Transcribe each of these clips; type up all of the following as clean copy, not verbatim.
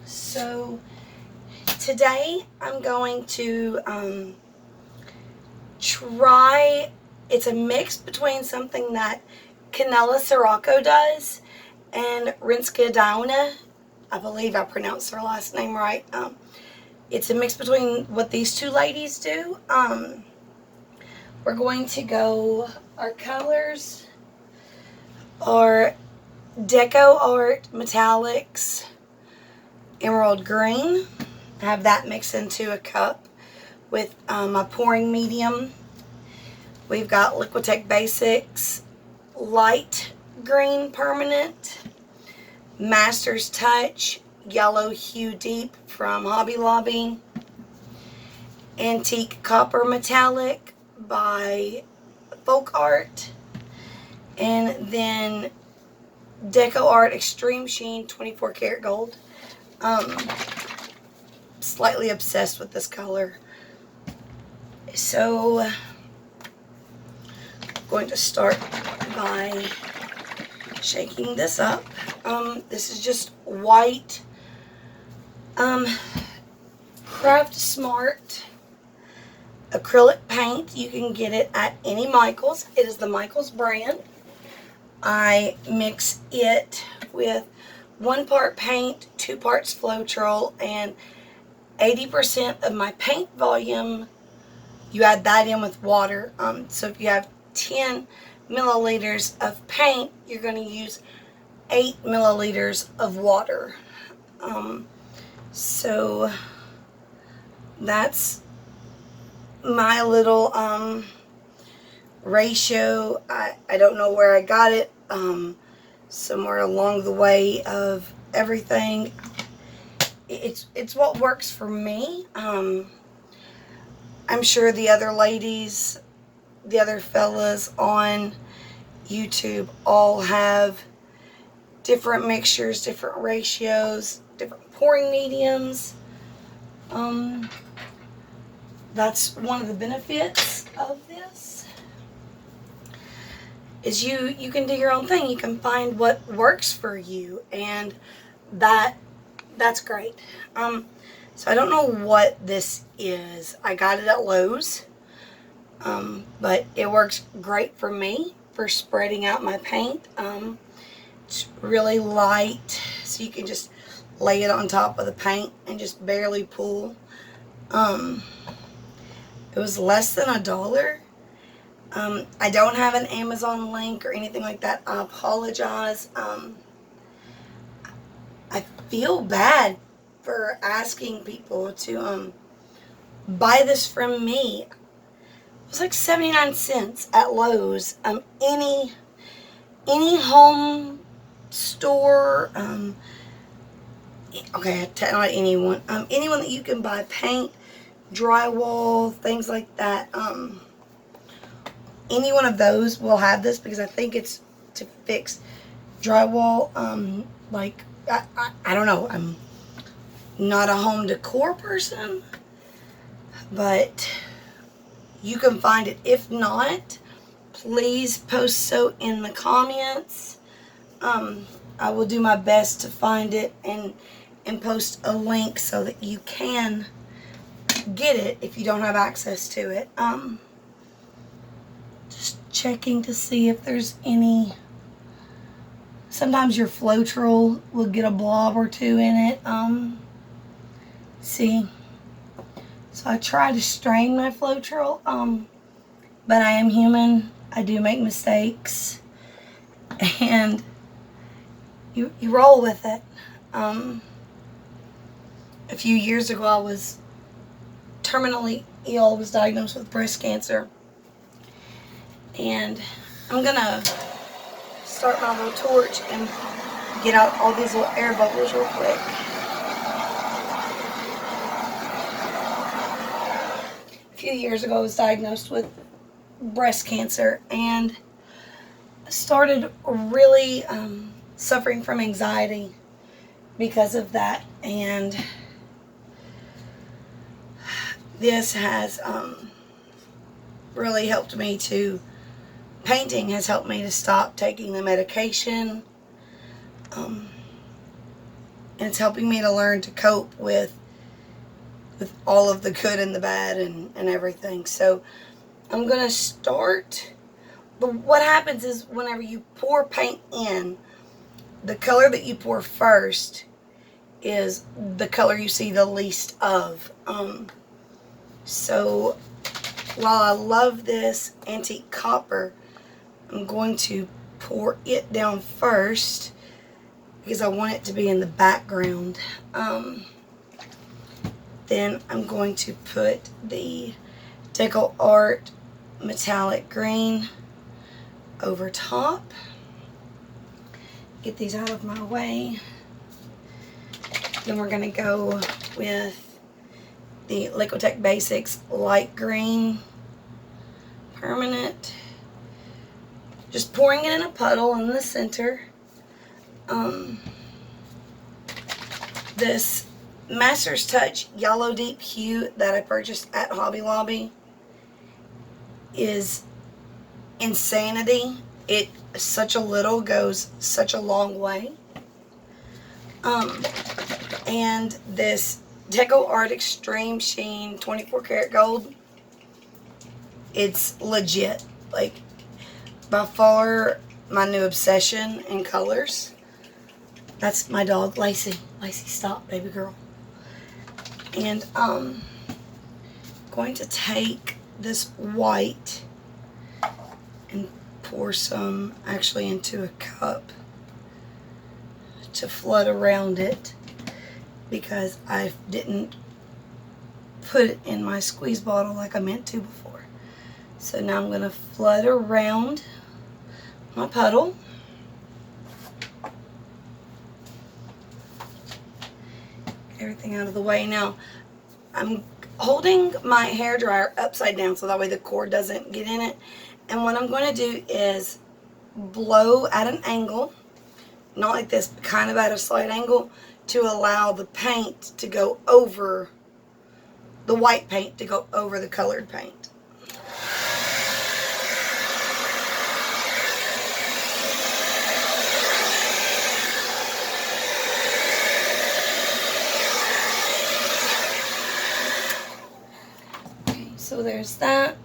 So today I'm going to try, it's a mix between something that Kanella Ciraco does and Rinske Douna. I believe I pronounced her last name right. It's a mix between what these two ladies do. We're going to go, our colors are DecoArt Metallics Emerald Green. I have that mixed into a cup with my pouring medium. We've got Liquitex Basics Light Green Permanent, Master's Touch Yellow Hue Deep from Hobby Lobby, Antique Copper Metallic by FolkArt, and then DecoArt Extreme Sheen 24 karat gold. Slightly obsessed with this color. So I'm going to start by shaking this up. This is just white Craftsmart acrylic paint. You can get it at any Michaels. It is the Michaels brand. I mix it with 1 part paint, 2 parts Floetrol, and 80% of my paint volume, you add that in with water. So if you have 10 milliliters of paint, you're going to use 8 milliliters of water. So that's my little ratio. I don't know where I got it. Somewhere along the way of everything. It's what works for me. I'm sure the other ladies, the other fellas on YouTube all have different mixtures, different ratios, different pouring mediums. That's one of the benefits of this, is you can do your own thing. You can find what works for you, and that's great. So I don't know what this is. I got it at Lowe's, but it works great for me for spreading out my paint. It's really light, so you can just lay it on top of the paint and just barely pull. It was less than $1. I don't have an Amazon link or anything like that. I apologize. I feel bad for asking people to buy this from me. It was like 79 cents at Lowe's. Any home store, okay, not anyone, anyone that you can buy paint, drywall, things like that. Any one of those will have this, because I think it's to fix drywall. Like, I don't know. I'm not a home decor person, but you can find it. If not, please post so in the comments. I will do my best to find it and post a link so that you can get it if you don't have access to it. Just checking to see if there's any. Sometimes your Floetrol will get a blob or two in it. See, so I try to strain my Floetrol, but I am human. I do make mistakes, and you roll with it. A few years ago, I was terminally ill. I was diagnosed with breast cancer, and I'm gonna start my little torch and get out all these little air bubbles real quick. A few years ago, I was diagnosed with breast cancer, and I started really suffering from anxiety because of that, and this has really helped me to, painting has helped me to stop taking the medication. And it's helping me to learn to cope with all of the good and the bad and everything. So I'm going to start. What happens is whenever you pour paint in, the color that you pour first is the color you see the least of. So while I love this antique copper, I'm going to pour it down first because I want it to be in the background. Then I'm going to put the DecoArt metallic green over top. Get these out of my way. Then we're going to go with the Liquitex Basics light green permanent. Just pouring it in a puddle in the center. This Master's Touch Yellow Deep Hue that I purchased at Hobby Lobby is insanity. It such a little goes such a long way. And this DecoArt Extreme Sheen 24 karat gold, it's legit. Like, by far my new obsession in colors. That's my dog, Lacey. Lacey, stop, baby girl. And going to take this white and pour some actually into a cup to flood around it because I didn't put it in my squeeze bottle like I meant to before. So now I'm going to flood around my puddle. Everything out of the way. Now I'm holding my hairdryer upside down so that way the cord doesn't get in it, and what I'm going to do is blow at an angle, not like this, but kind of at a slight angle, to allow the paint to go over, the white paint to go over the colored paint. So there's that.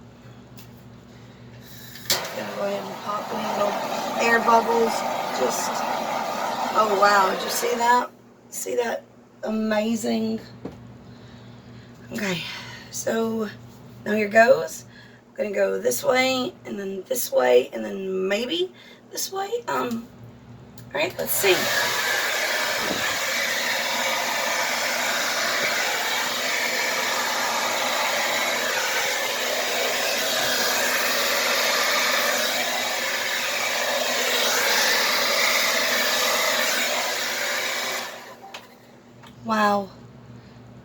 Gonna go ahead and pop any little air bubbles. Just, oh wow, did you see that? See that? Amazing. Okay, so now here goes. I'm gonna go this way, and then this way, and then maybe this way. Alright, let's see. Wow,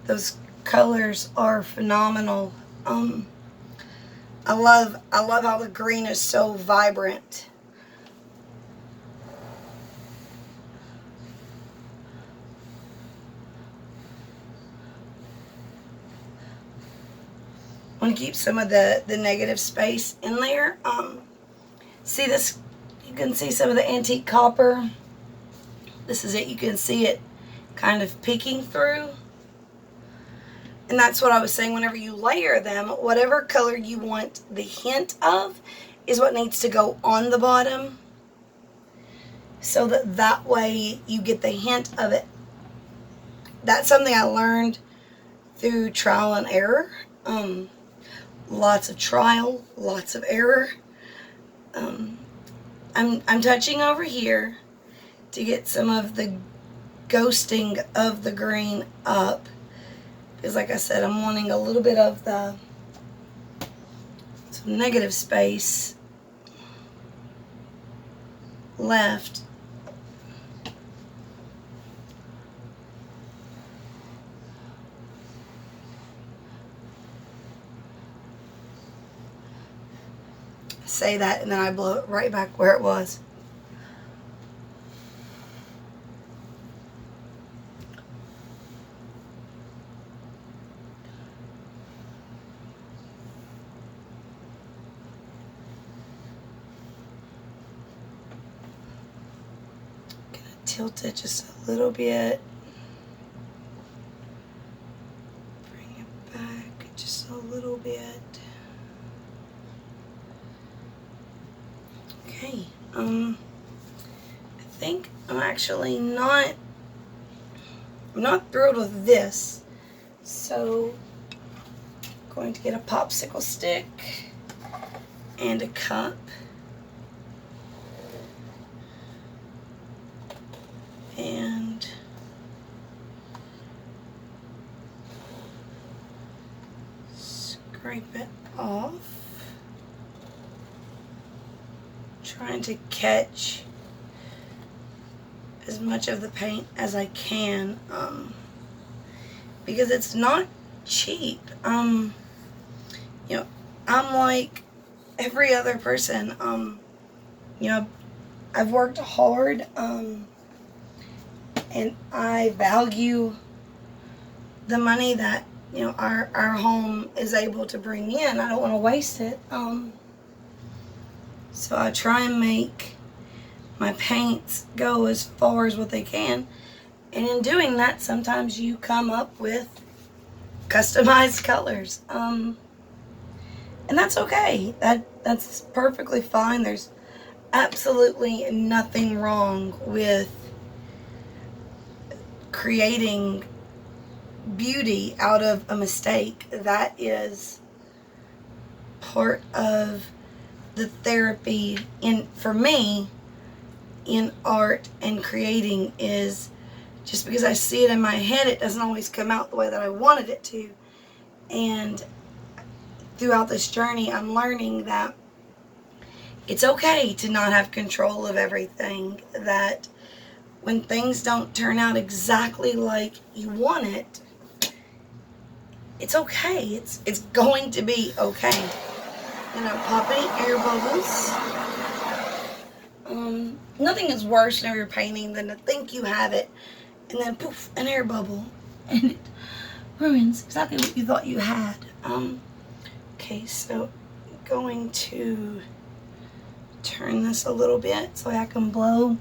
those colors are phenomenal. I love how the green is so vibrant. I want to keep some of the negative space in there. See this? You can see some of the antique copper. This is it. You can see it kind of peeking through. And that's what I was saying, whenever you layer them, whatever color you want the hint of is what needs to go on the bottom, so that way you get the hint of it. That's something I learned through trial and error. Lots of trial, lots of error. I'm touching over here to get some of the ghosting of the green up, because like I said, I'm wanting a little bit of some negative space left. I say that and then I blow it right back where it was. Tilt it just a little bit. bit. Okay, I think I'm actually not, I'm not thrilled with this, so I'm going to get a popsicle stick and a cup. And scrape it off. Trying to catch as much of the paint as I can, because it's not cheap. You know, I'm like every other person. You know, I've worked hard, and I value the money that, you know, our home is able to bring in. I don't want to waste it. So I try and make my paints go as far as what they can. And in doing that, sometimes you come up with customized colors. And that's okay. That's perfectly fine. There's absolutely nothing wrong with creating beauty out of a mistake. That is part of the therapy for me in art and creating, is just because I see it in my head, it doesn't always come out the way that I wanted it to. And throughout this journey, I'm learning that it's okay to not have control of everything, that when things don't turn out exactly like you want it, it's okay. It's going to be okay. And I'm popping air bubbles. Nothing is worse when you're painting than to think you have it, and then poof, an air bubble, and it ruins exactly what you thought you had. Okay, so I'm going to turn this a little bit so I can blow.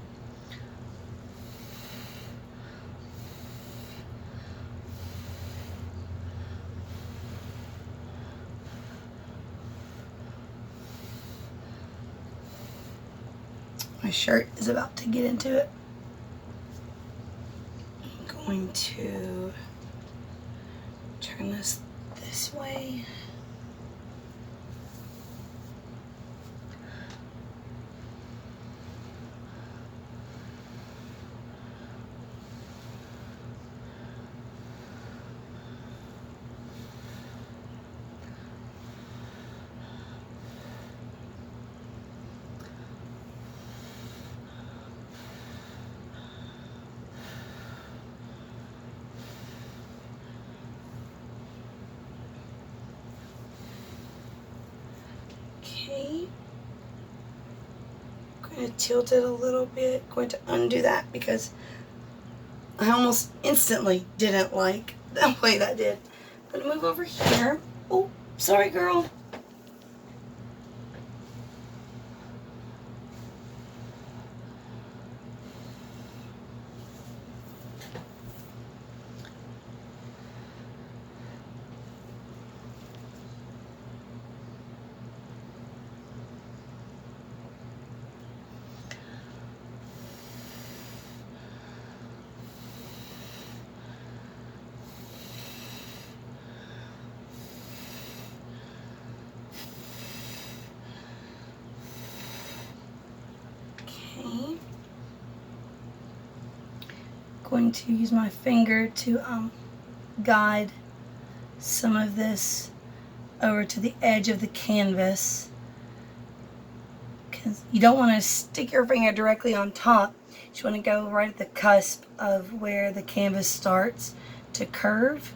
My shirt is about to get into it. I'm going to turn this way. Okay, I'm going to tilt it a little bit. Going to undo that because I almost instantly didn't like the way that did. I'm going to move over here. Oh, sorry, girl. Going to use my finger to guide some of this over to the edge of the canvas, because you don't want to stick your finger directly on top. You just want to go right at the cusp of where the canvas starts to curve,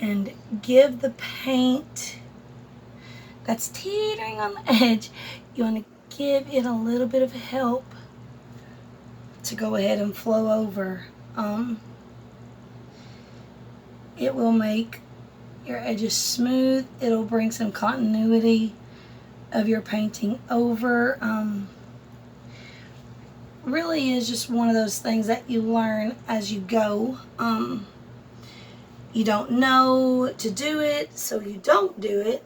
and give the paint that's teetering on the edge, you want to give it a little bit of help to go ahead and flow over. It will make your edges smooth. It'll bring some continuity of your painting over. Really is just one of those things that you learn as you go. You you don't know to do it, so you don't do it.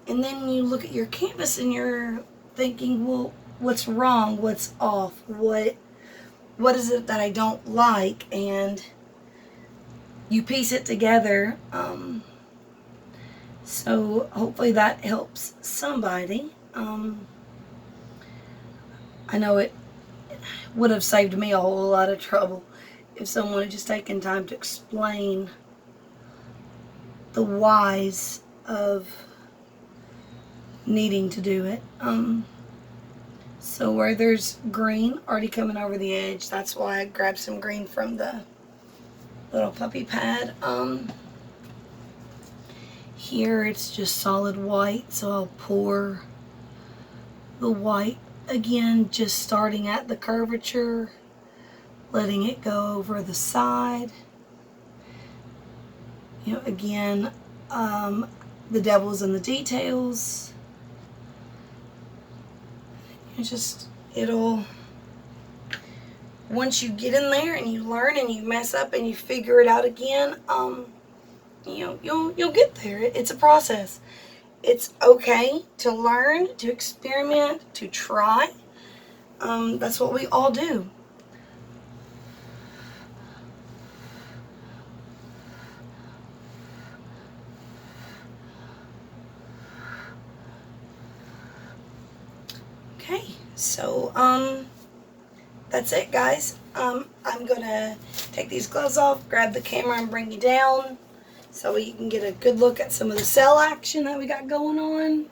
And then you look at your canvas and you're thinking, well, what's wrong? What's off? What is it that I don't like? And you piece it together. So hopefully that helps somebody. I know it would have saved me a whole lot of trouble if someone had just taken time to explain the whys of needing to do it. So where there's green already coming over the edge, that's why I grabbed some green from the little puppy pad. Here it's just solid white, so I'll pour the white again, just starting at the curvature, letting it go over the side. You know, again, the devil's in the details. It'll, once you get in there and you learn and you mess up and you figure it out again, you know, you'll get there. It's a process. It's okay to learn, to experiment, to try. That's what we all do. Okay, so that's it, guys. I'm gonna take these gloves off, grab the camera, and bring you down so you can get a good look at some of the cell action that we got going on.